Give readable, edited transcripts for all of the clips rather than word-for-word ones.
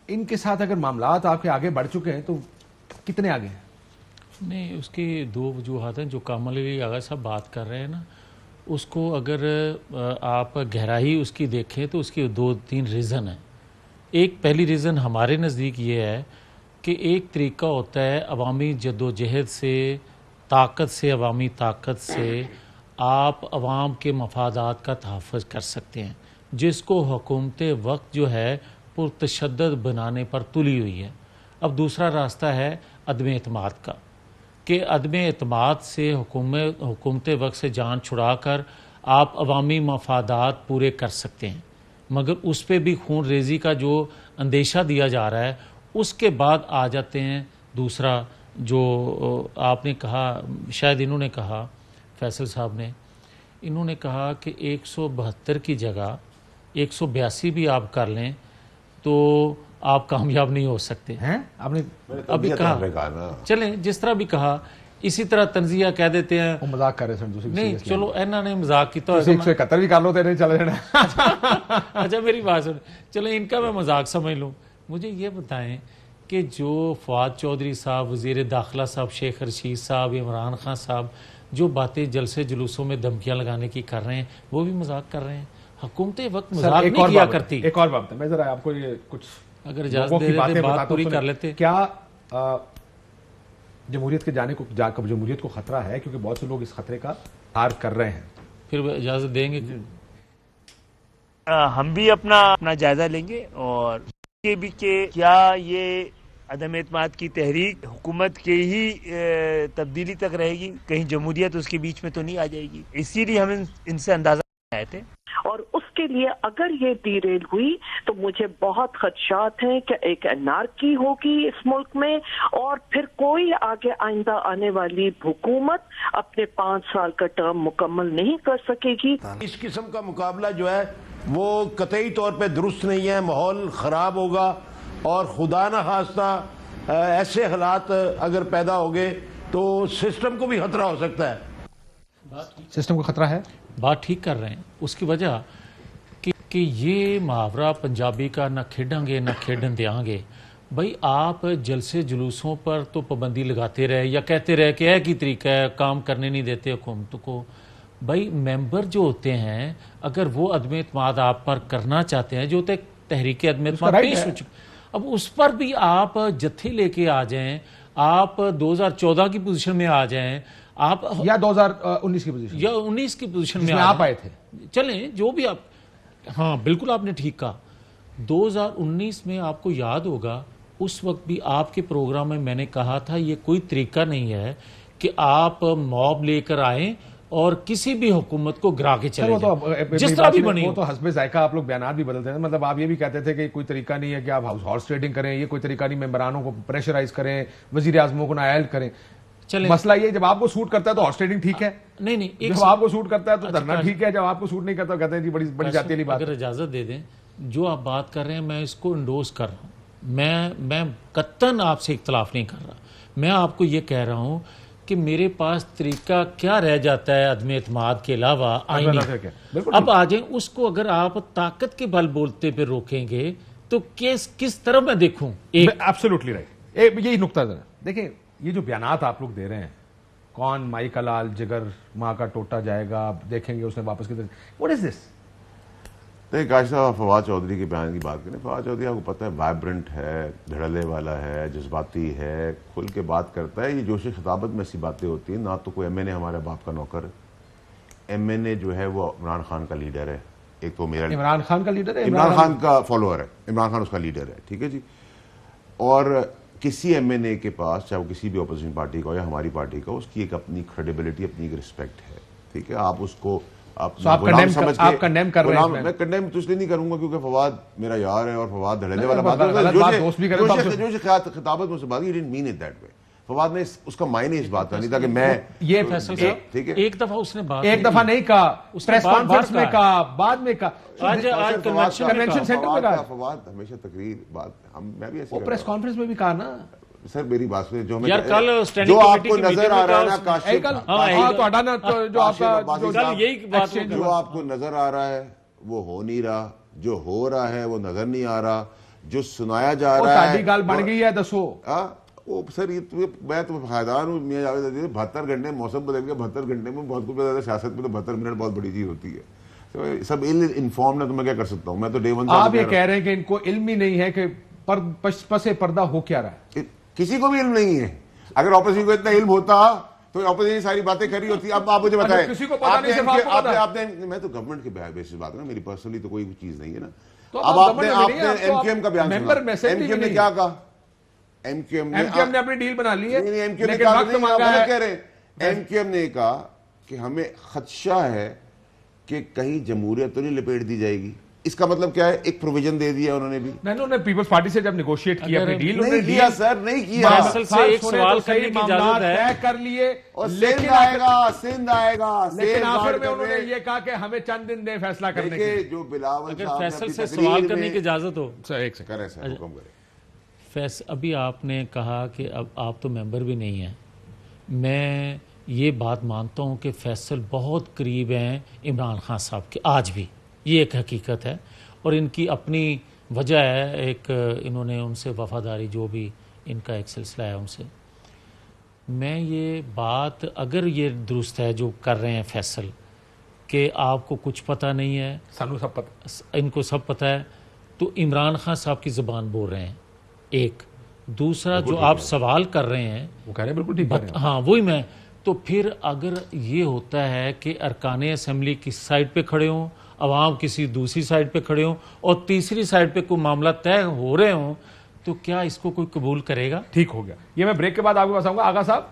ان کے ساتھ اگر معاملات آپ کے آگے بڑھ چکے ہیں تو کتنے آگے ہیں؟ نہیں، اس کی دو وجوہات ہیں جو کامل علی آغا صاحب بات کر رہے ہیں نا، اس کو اگر آپ گہرائی اس کی دیکھیں تو اس کی دو تین ریزن ہیں. ایک پہلی ریزن ہمارے نزدیک یہ ہے کہ ایک طریقہ ہوتا ہے عوامی جدوجہد سے، طاقت سے، عوامی طاقت سے آپ عوام کے مفادات کا تحفظ کر سکتے ہیں، جس کو حکومت وقت جو ہے پرتشدد بنانے پر تلی ہوئی ہے. اب دوسرا راستہ ہے عدم اعتماد کا، کہ عدم اعتماد سے حکومت وقت سے جان چھڑا کر آپ عوامی مفادات پورے کر سکتے ہیں، مگر اس پہ بھی خون ریزی کا جو اندیشہ دیا جا رہا ہے. اس کے بعد آ جاتے ہیں دوسرا جو آپ نے کہا، شاید انہوں نے کہا، فیصل صاحب نے، انہوں نے کہا کہ 172 کی جگہ 182 بھی آپ کر لیں تو آپ کامیاب نہیں ہو سکتے ہیں. آپ نے ابھی کہا چلیں جس طرح بھی کہا، اسی طرح تنزیہ کہہ دیتے ہیں. وہ مذاق کر رہے ہیں نہیں چلو انہوں نے مذاق کی تو 171 بھی کر لو تیرے چلے جانا. اچھا میری بات سن، چلیں ان کا میں مذاق سمجھ لوں. مجھے یہ بتائیں کہ جو فواد چودھری صاحب، وزیر داخلہ صاحب، شیخ رشید صاحب، عمران خان صاحب جو باتیں جلسے جلوسوں میں دھمکیاں لگانے کی کر رہے ہیں، وہ بھی مذاق کر رہے ہیں. حکومت وقت مذاق نہیں کیا کرتی. ایک اور بات ہے، میں ذرا آپ کو یہ کچھ اگر اجازت دے دیتے بات پوری کر لیتے. کیا جمہوریت کے جانے کو جمہوریت کو خطرہ ہے؟ کیونکہ بہت سے لوگ اس خطرے کا اظہار کر رہے ہیں. پھر اجازت دیں گے ہم بھی اپنا جائزہ لیں گے، اور یہ بھی کہ کیا یہ عدم اعتماد کی تحریک حکومت کے ہی تبدیلی تک رہے گی، کہیں جمہوریت اس کے بیچ میں تو نہیں آ جائے گی. اسی لیے ہم ان سے اندازہ آئے تھے. اور اس کے لیے اگر یہ ڈیریل ہوئی تو مجھے بہت خدشات ہیں کہ ایک انارکی ہوگی اس ملک میں، اور پھر کوئی آگے آئندہ آنے والی حکومت اپنے 5 سال کا ٹرم مکمل نہیں کر سکے گی. اس قسم کا مقابلہ جو ہے وہ قطعی طور پہ درست نہیں ہے، ماحول خراب ہوگا، اور خدا نہ خواستہ ایسے حالات اگر پیدا ہو گئے تو سسٹم کو بھی خطرہ ہو سکتا ہے. سسٹم کو خطرہ ہے، بات ٹھیک کر رہے ہیں. اس کی وجہ کہ یہ محاورہ پنجابی کا نہ کھیڈیں گے نہ کھیڈن دیاں گے. بھائی آپ جلسے جلوسوں پر تو پابندی لگاتے رہے یا کہتے رہے کہ ایک ہی طریقہ ہے، کام کرنے نہیں دیتے حکومت کو. بھائی ممبر جو ہوتے ہیں اگر وہ عدم اعتماد آپ پر کرنا چاہتے ہیں، جو ہوتے تحریک عدم اعتماد پیش ہو چکے، اب اس پر بھی آپ جتھے لے کے آ جائیں، آپ 2014 کی پوزیشن میں آ جائیں، آپ یا 2019 کی پوزیشن یا 19 کی پوزیشن میں آپ آئے تھے، چلیں جو بھی آپ. ہاں بالکل آپ نے ٹھیک کہا. 2019 میں آپ کو یاد ہوگا اس وقت بھی آپ کے پروگرام میں نے کہا تھا یہ کوئی طریقہ نہیں ہے کہ آپ موب لے کر آئیں اور کسی بھی حکومت کو گرا کے چلے جائیں جس طرح بھی بنی. وہ تو حسب ذائقہ آپ لوگ بیانات بھی بدلتے ہیں. مطلب آپ یہ بھی کہتے تھے کہ کوئی طریقہ نہیں ہے کہ آپ ہارس ٹریڈنگ کریں، یہ کوئی طریقہ نہیں ممبرانوں کو پریشرائز کریں، وزیر اعظموں کو نائل کریں. مسئلہ یہ جب آپ کو سوٹ کرتا ہے تو ہارس ٹریڈنگ ٹھیک ہے، نہیں جب آپ کو سوٹ کرتا ہے تو دھرنا ٹھیک ہے، جب آپ کو سوٹ نہیں کرتا کہتے ہیں جی بڑی جاتی والی بات. اگر اجازت دے دیں، جو آپ بات کر رہے ہیں میں اس کو انڈوز کر رہا ہوں. میں قطعاً آپ سے اختلاف نہیں کر رہا. میں آپ کو یہ کہہ رہا ہوں کہ میرے پاس طریقہ کیا رہ جاتا ہے عدم اعتماد کے علاوہ آئینی. اب آ جائیں اس کو اگر آپ طاقت کے بل بولتے پہ روکیں گے تو کس طرح میں دیکھوں. Absolutely right. یہی نقطہ ذرا دیکھیں، یہ جو بیانات آپ لوگ دے رہے ہیں، کون مائی کا لال جگر ماں کا ٹوٹا جائے گا، دیکھیں گے اس نے واپس کی طرف، واٹ از دس؟ نہیں کاش صاحب فواد چودھری کے بیان کی بات کریں. فواد چودھری آپ کو پتہ ہے وائبرنٹ ہے، دھڑلے والا ہے، جذباتی ہے، کھل کے بات کرتا ہے. یہ جوش خطابت میں ایسی باتیں ہوتی ہیں. نہ تو کوئی ایم این اے ہمارے باپ کا نوکر ہے. ایم این اے جو ہے وہ عمران خان کا لیڈر ہے. ایک تو میرا عمران خان کا لیڈر ہے، عمران خان کا فالوور ہے، عمران خان اس کا لیڈر ہے. ٹھیک ہے جی. اور کسی ایم این اے کے پاس چاہے وہ کسی بھی اپوزیشن پارٹی کا ہو یا ہماری پارٹی کا، اس کی ایک اپنی کریڈیبلٹی، اپنی ایک رسپیکٹ ہے. ٹھیک ہے. آپ اس کو آپ کنڈیم کر رہے ہیں. میں کنڈیم تو اس لیے نہیں کروں گا کیونکہ فواد میرا یار ہے اور فواد دھڑلے والا بات جو خطابت میں سے بات کی didn't mean it that way. Fawad نے اس کا مائنے اس بات کا نہیں تھا کہ میں یہ فیصل صاحب ایک دفعہ اس نے بات ایک دفعہ نہیں کہا، پریس کانفرنس میں کہا، بعد میں کہا، کنونشن سینٹر میں کہا. فواد ہمیشہ تقریر بات میں بھی ایسے وہ پریس کانفرنس میں بھی کہا نا. سر میری بات سنیں، جو آپ کو نظر آ رہا ہے نا کاشف، جو آپ کو نظر آ رہا ہے وہ ہو نہیں رہا، جو ہو رہا ہے وہ نظر نہیں آ رہا. جو سنایا جا وہ رہا ساڈی گل بن گئی ہے دسو وہ سر میں تو حیران ہوں میاں جاوید عزیز 72 گھنٹے موسم بدل گیا 72 گھنٹے میں بہت کچھ بدل گیا سیاست میں تو 72 منٹ بہت بڑی چیز ہوتی ہے سب انفارم ہے تو میں کیا کر سکتا ہوں میں تو ڈے ون آپ یہ کہہ رہے ہیں کہ ان کو علم ہی نہیں ہے کہ پس پردہ ہو کیا رہا ہے کسی کو بھی علم نہیں ہے اگر اپوزیشن کو اتنا علم ہوتا تو اپوزیشن ساری باتیں کری ہوتی اب آپ مجھے بتائیں کسی کو پتہ نہیں صرف آپ کو میں تو گورنمنٹ کے بیسس بات کروں میری پرسنلی تو کوئی چیز نہیں ہے نا تو اب آپ نے ایم کیو ایم کا بیان ممبر سنا ایم کیو ایم نے کیا کہا ایم کیو ایم نے اپنی ڈیل بنا لی ہے ایم کیو ایم نے لیکن کہا وقت مانگا ہے کہہ رہے ہیں ایم کیو ایم نے کہا کہ ہمیں خدشہ ہے کہ کہیں جمہوریت تو نہیں لپیٹ دی جائے گی اس کا مطلب کیا ہے ایک پروویژن دے دیا انہوں نے بھی انہوں نے پیپلز پارٹی سے جب نیگوشیٹ کیا اپنی ڈیل نہیں کیا سر نہیں کیا فیصل سے ایک سوال کرنے کی اجازت ہے طے کر لیے اور سندھ آئے گا لیکن آخر میں انہوں نے یہ کہا کہ ہمیں چند دن دیں فیصلہ کرنے کے دیکھیں جو بلاول اگر صاحب نے فیصل اپنی سے تقریر سوال کرنے میں کی اجازت ہو ایک سیکنڈ کریں سر حکم کریں ابھی آپ نے کہا کہ اب آپ تو ممبر بھی نہیں ہیں میں یہ بات مانتا ہوں کہ فیصل بہت قریب ہیں عمران خان صاحب کے آج بھی یہ ایک حقیقت ہے اور ان کی اپنی وجہ ہے ایک انہوں نے ان سے وفاداری جو بھی ان کا ایک سلسلہ ہے ان سے میں یہ بات اگر یہ درست ہے جو کر رہے ہیں فیصل کہ آپ کو کچھ پتہ نہیں ہے سانو سب پتہ ان کو سب پتہ ہے تو عمران خان صاحب کی زبان بول رہے ہیں ایک دوسرا جو آپ سوال کر رہے ہیں وہ کہہ رہے ہیں بالکل ٹھیک کہہ رہے ہیں ہاں وہی میں تو پھر اگر یہ ہوتا ہے کہ ارکان اسمبلی کس سائڈ پہ کھڑے ہوں عوام کسی دوسری سائڈ پہ کھڑے ہوں اور تیسری سائڈ پہ کوئی معاملہ طے ہو رہے ہوں تو کیا اس کو کوئی قبول کرے گا ٹھیک ہو گیا یہ میں بریک کے بعد آپ کے پاس آؤں گا آغا صاحب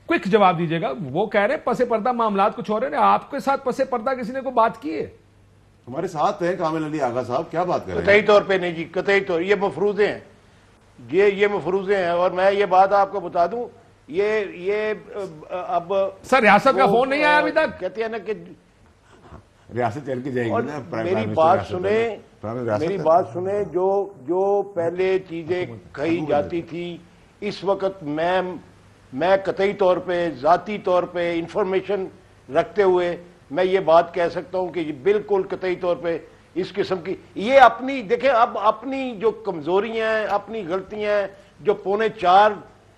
کوئک جواب دیجیے گا وہ کہہ رہے ہیں پس پردہ معاملات کچھ ہو رہے ہیں آپ کے ساتھ پس پردہ کسی نے کوئی بات کی ہے ہمارے ساتھ ہیں کامل علی آغا صاحب کیا بات کر رہے ہیں قطعی طور پہ نہیں جی قطعی طور یہ مفروضے ہیں یہ مفروضے ہیں اور میں یہ بات آپ کو بتا دوں یہ اب سر ریاست کا فون نہیں آیا ابھی تک کہتے ہیں نا کہ ریاست چل کے جائے گی نا میری بات سنیں جو پہلے چیزیں کہی جاتی تھی اس وقت میں قطعی طور پہ ذاتی طور پہ انفارمیشن رکھتے ہوئے میں یہ بات کہہ سکتا ہوں کہ یہ بالکل قطعی طور پہ اس قسم کی یہ اپنی دیکھیں اب اپنی جو کمزوریاں ہیں اپنی غلطیاں ہیں جو 4.25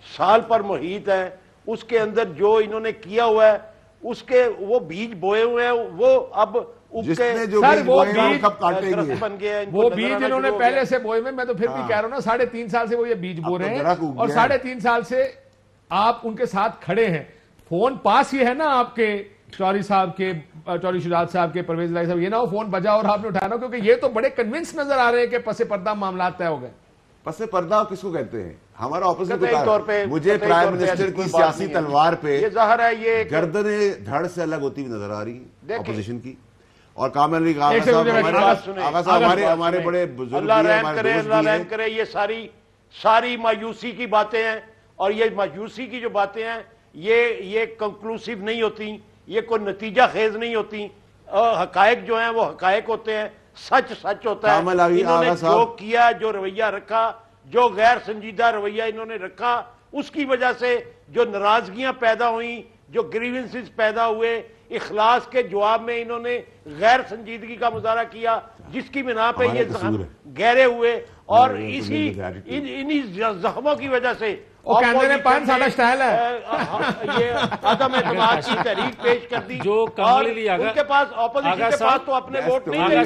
سال پر محیط ہیں اس کے اندر جو انہوں نے کیا ہوا ہے اس کے وہ بیج بوئے ہوئے ہیں وہ اب بن گئے وہ بیج انہوں نے پہلے سے بوئے میں تو پھر بھی کہہ رہا ہوں نا 3.5 سال سے وہ یہ بیج بو رہے ہیں اور 3.5 سال سے آپ ان کے ساتھ کھڑے ہیں فون پاس ہی ہے نا آپ کے چوری صاحب کے چوری شجاعت صاحب کے پرویز الہی صاحب یہ نہ ہو فون بجا اور آپ نے اٹھانا کیونکہ یہ تو بڑے کنونس نظر آ رہے ہیں کہ پس پردہ معاملات طے ہو گئے پس پردہ کس کو کہتے ہیں ہمارا اپوزیشن مجھے پرائم منسٹر کی سیاسی تلوار پہ یہ ظاہر ہے یہ گردنیں دھڑ سے الگ ہوتی ہوئی نظر آ رہی ہیں اپوزیشن کی اور کامل علی آغا صاحب ہمارے بڑے بزرگ اللہ رحم کرے یہ ساری مایوسی کی باتیں ہیں اور یہ مایوسی کی جو باتیں ہیں یہ کنکلوسیو نہیں ہوتی یہ کوئی نتیجہ خیز نہیں ہوتی حقائق جو ہیں وہ حقائق ہوتے ہیں سچ ہوتا ہے انہوں نے جو کیا جو رویہ رکھا جو غیر سنجیدہ رویہ انہوں نے رکھا اس کی وجہ سے جو ناراضگیاں پیدا ہوئیں جو گریونسز پیدا ہوئے اخلاص کے جواب میں انہوں نے غیر سنجیدگی کا مظاہرہ کیا جس کی بنا پہ یہ گہرے ہوئے اور انہی زخموں کی وجہ سے وہ کہتے ہیں 5 سالہ سٹائل ہے یہ عدم اعتماد کی تحریک پیش کر دی جو اور ان کے پاس اپوزیشن کے پاس تو اپنے ووٹ نہیں تھے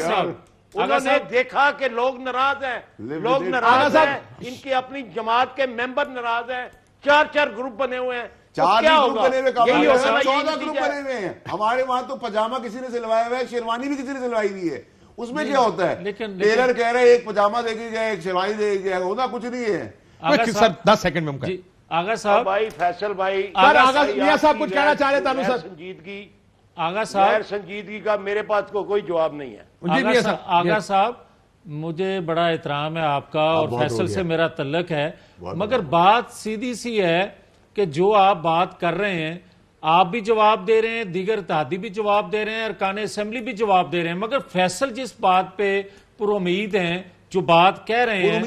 انہوں نے دیکھا کہ لوگ ناراض ہیں لوگ ناراض ہیں ان کی اپنی جماعت کے ممبر ناراض ہیں 4 گروپ بنے ہوئے ہیں 4 گروپ بنے ہوئے 14 گروپ بنے ہوئے ہیں ہمارے وہاں تو پاجامہ کسی نے سلوایا ہوا ہے شیروانی بھی کسی نے سلوائی ہوئی ہے اس میں کیا ہوتا ہے ٹیلر کہہ رہے ایک پاجامہ دے کے جائے ایک شیروانی دے کے جائے ہونا کچھ نہیں ہے سر 10 سیکنڈ میں ممکن آغا صاحب بھائی فیصل بھائی میاں صاحب کچھ کہنا چاہ رہے تھا سر سنجیدگی آغا صاحب غیر سنجیدگی کا میرے پاس کوئی جواب نہیں ہے آغا صاحب مجھے بڑا احترام ہے آپ کا اور فیصل سے میرا تعلق ہے مگر بات سیدھی سی ہے کہ جو آپ بات کر رہے ہیں آپ بھی جواب دے رہے ہیں دیگر اتحادی بھی جواب دے رہے ہیں ارکان اسمبلی بھی جواب دے رہے ہیں مگر فیصل جس بات پہ پر امید ہیں جو بات کہہ رہے ہیں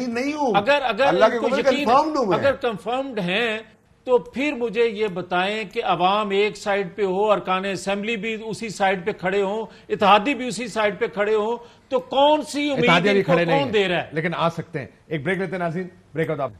اگر کنفرمڈ ہیں تو پھر مجھے یہ بتائیں کہ عوام ایک سائڈ پہ ہو، ارکان اسمبلی بھی اسی سائڈ پہ کھڑے ہوں، اتحادی بھی اسی سائڈ پہ کھڑے ہوں، تو کون سی امید ان کو کون دے رہا ہے؟ لیکن آ سکتے ہیں. ایک بریک لیتے ہیں ناظرین، بریک آؤٹ آپ